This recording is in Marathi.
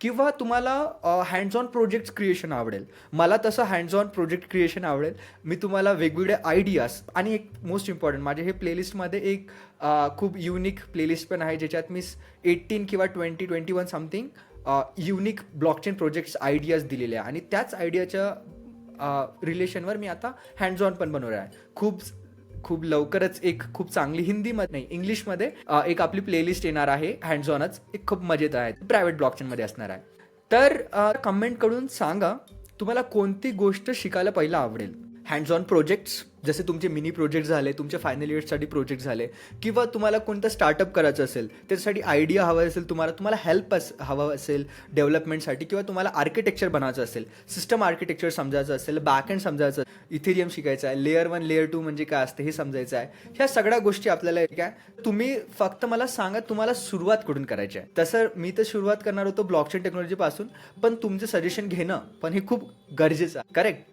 किंवा तुम्हाला हँड्स ऑन प्रोजेक्ट क्रिएशन आवडेल. मला तसं हँड्स ऑन प्रोजेक्ट क्रिएशन आवडेल. मी तुम्हाला वेगवेगळे आयडियाज आणि एक मोस्ट इम्पॉर्टंट माझे हे प्लेलिस्टमध्ये एक खूप युनिक प्लेलिस्ट पण आहे, ज्याच्यात मी 18 किंवा 20-21 something unique blockchain projects ideas दिलेले आहे आणि त्याच आयडियाच्या रिलेशनवर मी आता हँड्स ऑन पण बनवणार आहे. खूप खूप लवकरच एक खूप चांगली हिंदीमध्ये नाही इंग्लिशमध्ये एक आपली प्लेलिस्ट येणार आहे हँड्स ऑनच. एक खूप मजेत आहे, प्रायव्हेट ब्लॉकचेनमध्ये असणार आहे. तर कमेंट करून सांगा तुम्हाला कोणती गोष्ट शिकायला पहिलं आवडेल. हँड्स ऑन प्रोजेक्ट्स जसे तुमचे मिनी प्रोजेक्ट झाले, तुमच्या फायनल इयर्ससाठी प्रोजेक्ट झाले, किंवा तुम्हाला कोणतं स्टार्टअप करायचं असेल त्याच्यासाठी आयडिया हवा असेल, तुम्हाला हेल्प हवं असेल डेव्हलपमेंटसाठी, किंवा तुम्हाला आर्किटेक्चर बनायचं असेल, सिस्टम आर्किटेक्चर समजायचं असेल, बॅकएंड समजायचं, इथेरियम शिकायचं आहे, लेअर 1 लेअर 2 म्हणजे काय असते हे समजायचं आहे. ह्या सगळ्या गोष्टी आपल्याला काय तुम्ही फक्त मला सांगा तुम्हाला सुरुवात कुठून करायची आहे. तसं मी तर सुरुवात करणार होतो ब्लॉकचेन टेक्नॉलॉजीपासून, पण तुमचं सजेशन घेणं पण हे खूप गरजेचं आहे. करेक्ट.